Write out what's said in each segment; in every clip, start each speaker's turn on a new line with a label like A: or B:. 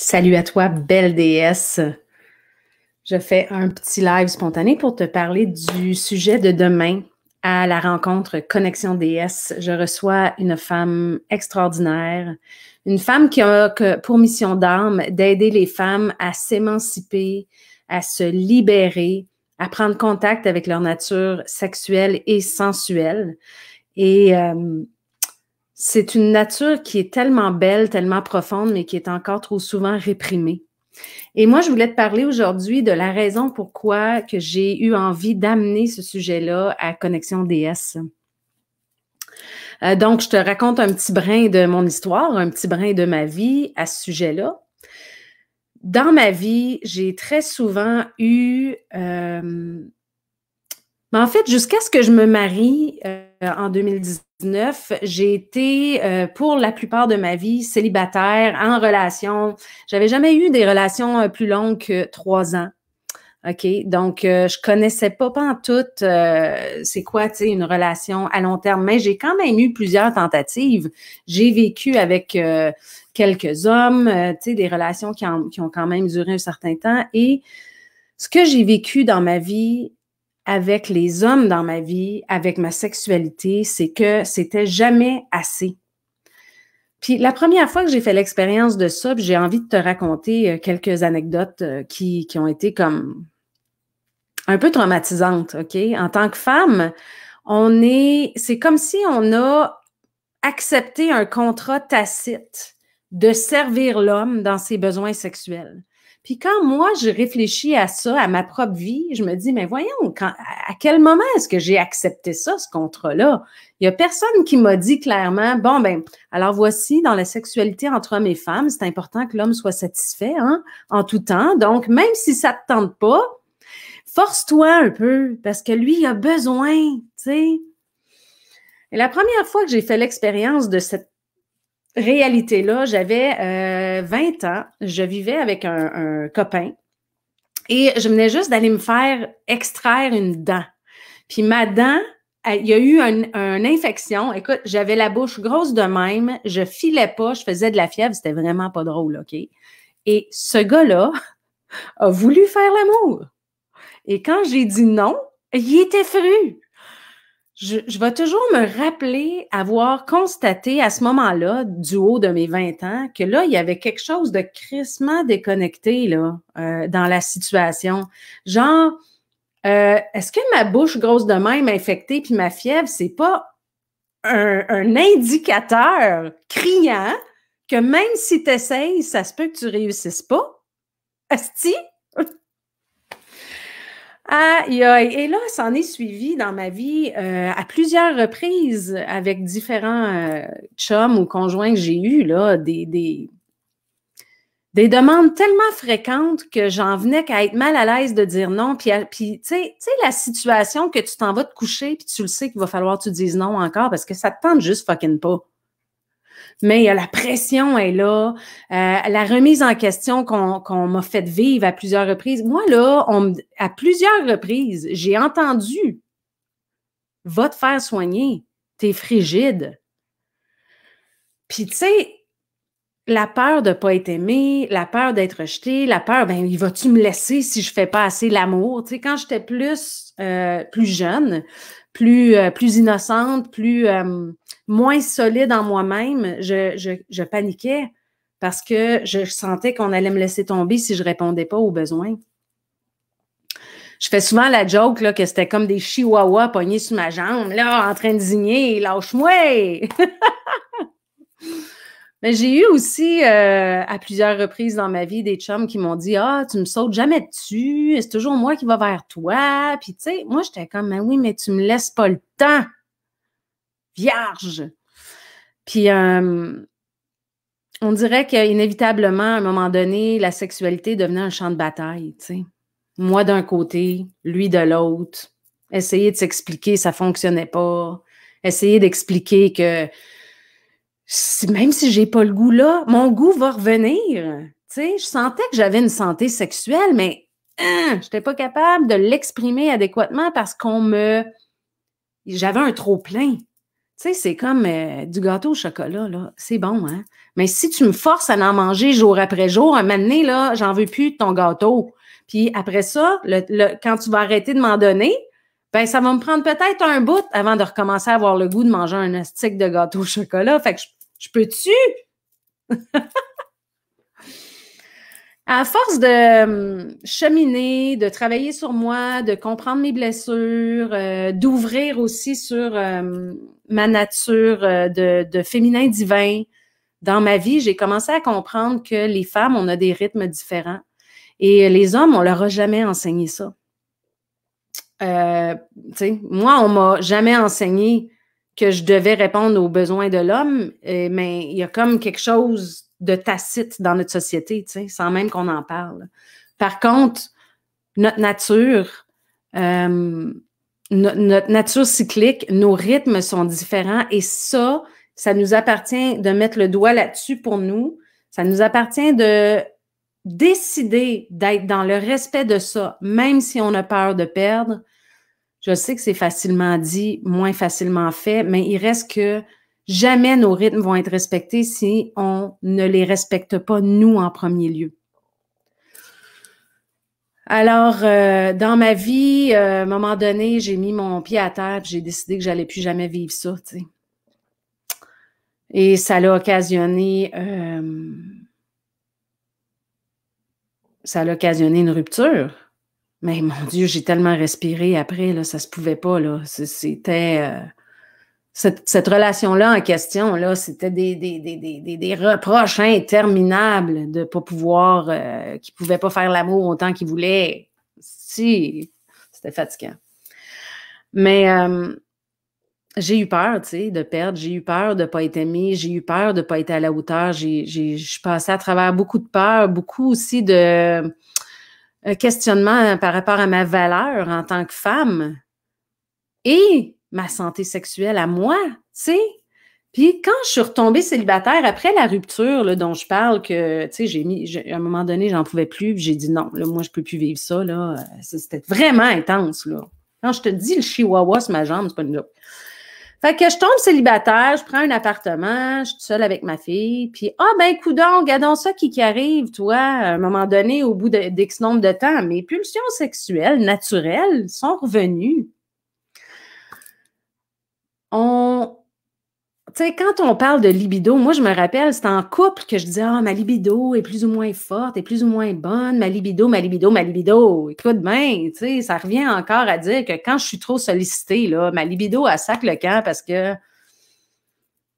A: Salut à toi, belle déesse. Je fais un petit live spontané pour te parler du sujet de demain à la rencontre Connexion déesse. Je reçois une femme extraordinaire, une femme qui a pour mission d'âme d'aider les femmes à s'émanciper, à se libérer, à prendre contact avec leur nature sexuelle et sensuelle. Et c'est une nature qui est tellement belle, tellement profonde, mais qui est encore trop souvent réprimée. Et moi, je voulais te parler aujourd'hui de la raison pourquoi que j'ai eu envie d'amener ce sujet-là à Connexion DS. Donc, je te raconte un petit brin de mon histoire, un petit brin de ma vie à ce sujet-là. Dans ma vie, j'ai très souvent eu... en fait, jusqu'à ce que je me marie en 2019, j'ai été, pour la plupart de ma vie, célibataire, en relation. J'avais jamais eu des relations plus longues que 3 ans. OK? Donc, je connaissais pas pantoute c'est quoi, tu sais, une relation à long terme. Mais j'ai quand même eu plusieurs tentatives. J'ai vécu avec quelques hommes, tu sais, des relations qui ont quand même duré un certain temps. Et ce que j'ai vécu dans ma vie, avec les hommes dans ma vie, avec ma sexualité, c'est que c'était jamais assez. Puis la première fois que j'ai fait l'expérience de ça, j'ai envie de te raconter quelques anecdotes qui ont été comme un peu traumatisantes, OK? En tant que femme, c'est comme si on a accepté un contrat tacite de servir l'homme dans ses besoins sexuels. Puis quand moi, je réfléchis à ça, à ma propre vie, je me dis, mais voyons, à quel moment est-ce que j'ai accepté ça, ce contrat-là? Il n'y a personne qui m'a dit clairement, bon, ben, alors voici, dans la sexualité entre hommes et femmes, c'est important que l'homme soit satisfait, hein, en tout temps. Donc, même si ça ne te tente pas, force-toi un peu, parce que lui, il a besoin, tu sais. Et la première fois que j'ai fait l'expérience de cette réalité-là, j'avais 20 ans, je vivais avec un copain et je venais juste d'aller me faire extraire une dent. Puis ma dent, il y a eu une infection. Écoute, j'avais la bouche grosse de même, je filais pas, je faisais de la fièvre, c'était vraiment pas drôle, OK? Et ce gars-là a voulu faire l'amour. Et quand j'ai dit non, il était fru. Je vais toujours me rappeler avoir constaté à ce moment-là, du haut de mes 20 ans, que là, il y avait quelque chose de crissement déconnecté là, dans la situation. Genre, est-ce que ma bouche grosse de même infectée puis ma fièvre, c'est pas un indicateur criant que même si tu essayes, ça se peut que tu réussisses pas? Asti? Aïe, aïe. Et là, ça en est suivi dans ma vie à plusieurs reprises avec différents chums ou conjoints que j'ai eus, là, des demandes tellement fréquentes que j'en venais qu'à être mal à l'aise de dire non. Puis tu sais, la situation que tu t'en vas te coucher puis tu le sais qu'il va falloir que tu dises non encore parce que ça te tente juste fucking pas. Mais la pression est là, la remise en question qu'on m'a fait vivre à plusieurs reprises. Moi, là, à plusieurs reprises, j'ai entendu « Va te faire soigner, t'es frigide ». Puis, tu sais, la peur de ne pas être aimée, la peur d'être rejetée, la peur, ben, il va-tu me laisser si je fais pas assez l'amour? Tu sais, quand j'étais plus jeune, plus innocente, moins solide en moi-même, je paniquais parce que je sentais qu'on allait me laisser tomber si je répondais pas aux besoins. Je fais souvent la joke là, que c'était comme des chihuahuas pognés sur ma jambe, là, en train de zigner, lâche-moi! Mais j'ai eu aussi, à plusieurs reprises dans ma vie, des chums qui m'ont dit « Ah, tu me sautes jamais dessus, c'est toujours moi qui va vers toi. » Puis, tu sais, moi, j'étais comme « Mais oui, mais tu me laisses pas le temps, vierge. » Puis, on dirait qu'inévitablement, à un moment donné, la sexualité devenait un champ de bataille, tu sais. Moi d'un côté, lui de l'autre. Essayer de s'expliquer, ça fonctionnait pas. Essayer d'expliquer que même si j'ai pas le goût là, mon goût va revenir. Tu sais, je sentais que j'avais une santé sexuelle, mais j'étais pas capable de l'exprimer adéquatement parce j'avais un trop plein. Tu Tu sais, c'est comme du gâteau au chocolat, là. C'est bon, hein? Mais si tu me forces à en manger jour après jour, un moment donné, là, j'en veux plus de ton gâteau. Puis après ça, quand tu vas arrêter de m'en donner, ben ça va me prendre peut-être un bout avant de recommencer à avoir le goût de manger un stick de gâteau au chocolat. Fait que je peux-tu? À force de cheminer, de travailler sur moi, de comprendre mes blessures, d'ouvrir aussi sur ma nature de féminin divin dans ma vie, j'ai commencé à comprendre que les femmes, on a des rythmes différents. Et les hommes, on leur a jamais enseigné ça. Moi, on m'a jamais enseigné que je devais répondre aux besoins de l'homme, mais il y a comme quelque chose de tacite dans notre société, sans même qu'on en parle. Par contre, notre nature, notre nature cyclique, nos rythmes sont différents et ça nous appartient de mettre le doigt là-dessus pour nous. Ça nous appartient de décider d'être dans le respect de ça, même si on a peur de perdre. Je sais que c'est facilement dit, moins facilement fait, mais il reste que jamais nos rythmes vont être respectés si on ne les respecte pas, nous, en premier lieu. Alors, dans ma vie, à un moment donné, j'ai mis mon pied à terre et j'ai décidé que j'allais plus jamais vivre ça, tu sais. Et ça l'a occasionné une rupture. Mais mon Dieu, j'ai tellement respiré après, là, ça se pouvait pas, là. C'était cette relation-là en question, là, c'était des reproches interminables de pas pouvoir, qu'ils pouvaient pas faire l'amour autant qu'ils voulaient. Si, c'était fatigant. Mais j'ai eu peur, tu sais, de perdre. J'ai eu peur de pas être aimée. J'ai eu peur de pas être à la hauteur. Je suis passée à travers beaucoup de peur, beaucoup aussi de questionnement par rapport à ma valeur en tant que femme et ma santé sexuelle à moi, tu sais. Puis quand je suis retombée célibataire, après la rupture là, dont je parle, que, tu sais, à un moment donné, j'en pouvais plus, puis j'ai dit non, là, moi, je peux plus vivre ça, là. C'était vraiment intense, là. Quand je te dis le chihuahua sur ma jambe, c'est pas une joke. Fait que je tombe célibataire, je prends un appartement, je suis seule avec ma fille, puis ben coudonc, regardons ça qui arrive, toi, à un moment donné, au bout d'X nombre de temps, mes pulsions sexuelles naturelles sont revenues. Tu sais, quand on parle de libido, moi, je me rappelle, c'était en couple que je disais, ma libido est plus ou moins forte, est plus ou moins bonne, ma libido, ma libido, ma libido. Écoute bien, tu sais, ça revient encore à dire que quand je suis trop sollicitée, là, ma libido, elle sac le camp parce que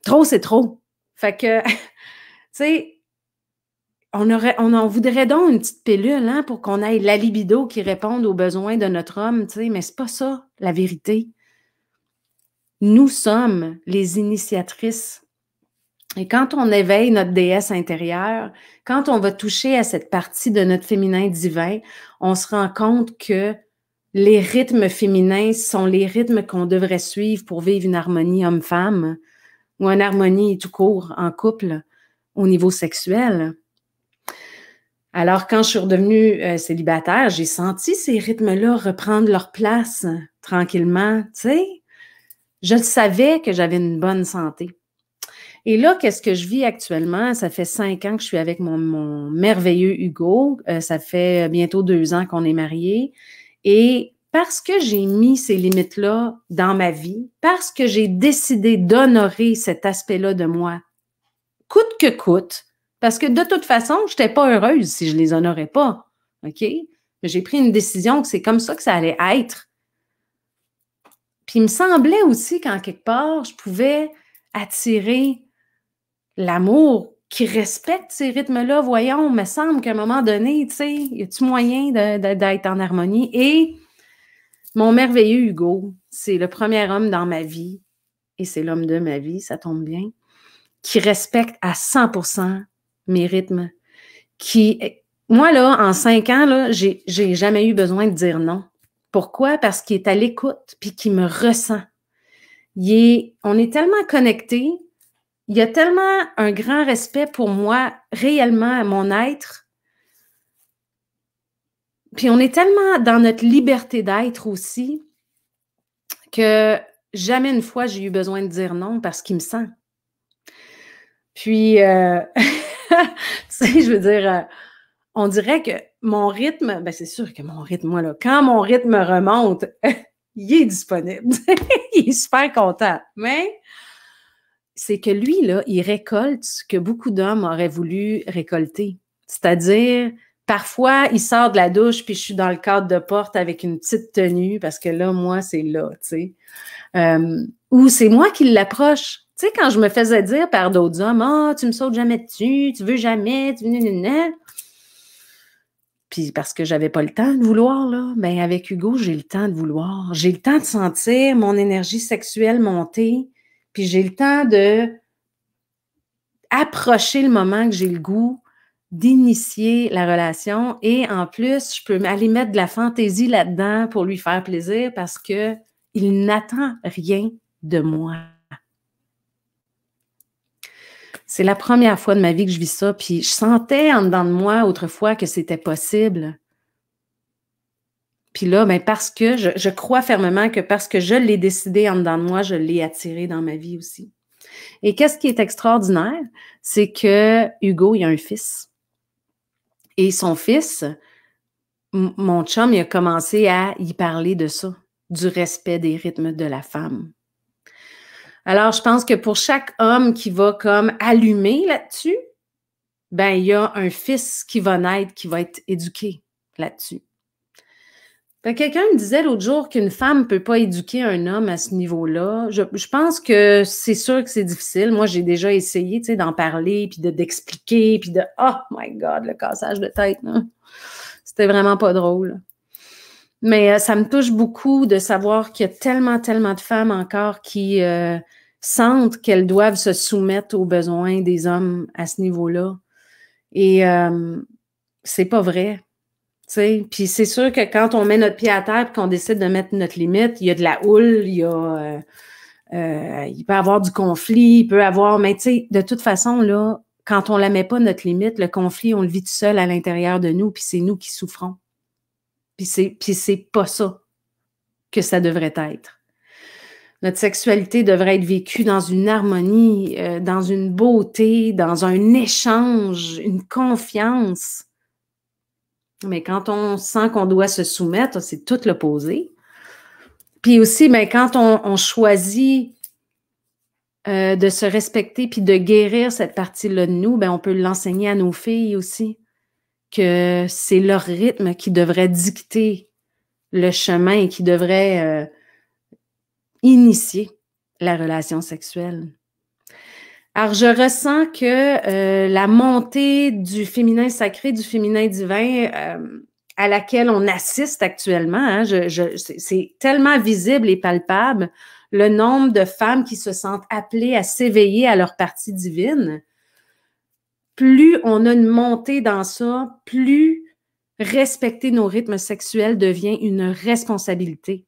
A: trop, c'est trop. Fait que, tu sais, on en voudrait donc une petite pilule, hein, pour qu'on ait la libido qui réponde aux besoins de notre homme, tu sais, mais c'est pas ça, la vérité. Nous sommes les initiatrices. Et quand on éveille notre déesse intérieure, quand on va toucher à cette partie de notre féminin divin, on se rend compte que les rythmes féminins sont les rythmes qu'on devrait suivre pour vivre une harmonie homme-femme ou une harmonie tout court en couple au niveau sexuel. Alors, quand je suis redevenue célibataire, j'ai senti ces rythmes-là reprendre leur place tranquillement, tu sais. Je le savais que j'avais une bonne santé. Et là, qu'est-ce que je vis actuellement? Ça fait 5 ans que je suis avec mon merveilleux Hugo. Ça fait bientôt 2 ans qu'on est mariés. Et parce que j'ai mis ces limites-là dans ma vie, parce que j'ai décidé d'honorer cet aspect-là de moi, coûte que coûte, parce que de toute façon, je n'étais pas heureuse si je ne les honorais pas. OK? Mais j'ai pris une décision que c'est comme ça que ça allait être. Puis il me semblait aussi qu'en quelque part, je pouvais attirer l'amour qui respecte ces rythmes-là. Voyons, il me semble qu'à un moment donné, tu sais, y a-tu moyen d'être en harmonie? Et mon merveilleux Hugo, c'est le premier homme dans ma vie, et c'est l'homme de ma vie, ça tombe bien, qui respecte à 100% mes rythmes. Moi, là, en 5 ans, là, j'ai jamais eu besoin de dire non. Pourquoi? Parce qu'il est à l'écoute, puis qu'il me ressent. On est tellement connectés. Il y a tellement un grand respect pour moi, réellement, à mon être. Puis on est tellement dans notre liberté d'être aussi que jamais une fois j'ai eu besoin de dire non parce qu'il me sent. Puis, tu sais, je veux dire, on dirait que mon rythme, ben c'est sûr que mon rythme, moi, là, quand mon rythme remonte, il est disponible. Il est super content. Mais c'est que lui, là, il récolte ce que beaucoup d'hommes auraient voulu récolter. C'est-à-dire, parfois, il sort de la douche, puis je suis dans le cadre de porte avec une petite tenue, parce que là, moi, c'est là, tu sais. Ou c'est moi qui l'approche. Tu sais, quand je me faisais dire par d'autres hommes, « Ah, tu me sautes jamais dessus, tu veux jamais, tu veux... » Puis parce que j'avais pas le temps de vouloir, là, ben avec Hugo, j'ai le temps de vouloir. J'ai le temps de sentir mon énergie sexuelle monter, puis j'ai le temps de approcher le moment que j'ai le goût d'initier la relation. Et en plus, je peux aller mettre de la fantaisie là-dedans pour lui faire plaisir parce que il n'attend rien de moi. C'est la première fois de ma vie que je vis ça, puis je sentais en dedans de moi autrefois que c'était possible. Puis là, ben parce que je crois fermement que parce que je l'ai décidé en dedans de moi, je l'ai attiré dans ma vie aussi. Et qu'est-ce qui est extraordinaire, c'est que Hugo, il a un fils. Et son fils, mon chum, il a commencé à y parler de ça, du respect des rythmes de la femme. Alors, je pense que pour chaque homme qui va comme allumer là-dessus, ben il y a un fils qui va naître, qui va être éduqué là-dessus. Quelqu'un me disait l'autre jour qu'une femme ne peut pas éduquer un homme à ce niveau-là. Je pense que c'est sûr que c'est difficile. Moi, j'ai déjà essayé, tu sais, d'en parler, puis d'expliquer, puis de « Oh my God, le cassage de tête! » C'était vraiment pas drôle. Mais ça me touche beaucoup de savoir qu'il y a tellement, tellement de femmes encore qui sentent qu'elles doivent se soumettre aux besoins des hommes à ce niveau-là. Et c'est pas vrai. Puis c'est sûr que quand on met notre pied à terre et qu'on décide de mettre notre limite, il y a de la houle, il peut y avoir du conflit, il peut y avoir... Mais tu sais, de toute façon, là, quand on ne la met pas, notre limite, le conflit, on le vit tout seul à l'intérieur de nous, puis c'est nous qui souffrons. Puis c'est pas ça que ça devrait être. Notre sexualité devrait être vécue dans une harmonie, dans une beauté, dans un échange, une confiance. Mais quand on sent qu'on doit se soumettre, c'est tout l'opposé. Puis aussi, ben, quand on choisit de se respecter puis de guérir cette partie-là de nous, ben, on peut l'enseigner à nos filles aussi, que c'est leur rythme qui devrait dicter le chemin et qui devrait initier la relation sexuelle. Alors, je ressens que la montée du féminin sacré, du féminin divin à laquelle on assiste actuellement, hein, c'est tellement visible et palpable, le nombre de femmes qui se sentent appelées à s'éveiller à leur partie divine. Plus on a une montée dans ça, plus respecter nos rythmes sexuels devient une responsabilité.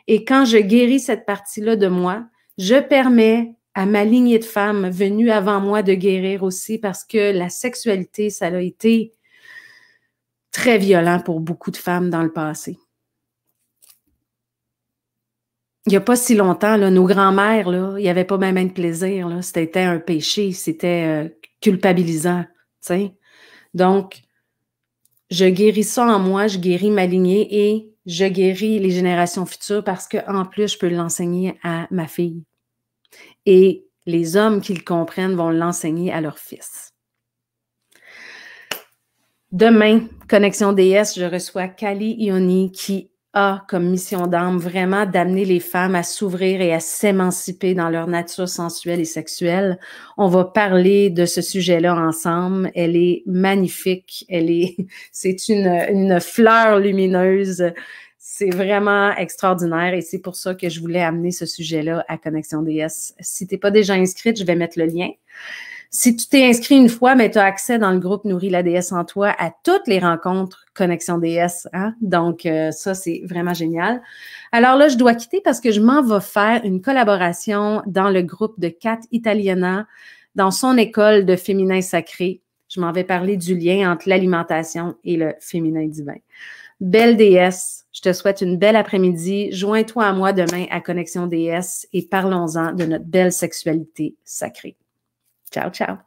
A: Et quand je guéris cette partie-là de moi, je permets à ma lignée de femmes venues avant moi de guérir aussi parce que la sexualité, ça a été très violent pour beaucoup de femmes dans le passé. Il n'y a pas si longtemps, là, nos grands-mères, là, il n'y avait pas même de plaisir. Là, c'était un péché, c'était culpabilisant. T'sais. Donc, je guéris ça en moi, je guéris ma lignée et je guéris les générations futures parce qu'en plus, je peux l'enseigner à ma fille. Et les hommes qui le comprennent vont l'enseigner à leur fils. Demain, Connexion DS, je reçois Kali Ioni qui a comme mission d'âme vraiment d'amener les femmes à s'ouvrir et à s'émanciper dans leur nature sensuelle et sexuelle. On va parler de ce sujet-là ensemble. Elle est magnifique. C'est une fleur lumineuse. C'est vraiment extraordinaire et c'est pour ça que je voulais amener ce sujet-là à Connexion DS. Si tu n'es pas déjà inscrite, je vais mettre le lien. Si tu t'es inscrit une fois, mais tu as accès dans le groupe Nourris la déesse en toi à toutes les rencontres Connexion DS. Hein? Donc, ça, c'est vraiment génial. Alors là, je dois quitter parce que je m'en vais faire une collaboration dans le groupe de Kat Italiana dans son école de féminin sacré. Je m'en vais parler du lien entre l'alimentation et le féminin divin. Belle déesse, je te souhaite une belle après-midi. Joins-toi à moi demain à Connexion déesse et parlons-en de notre belle sexualité sacrée. Ciao, ciao.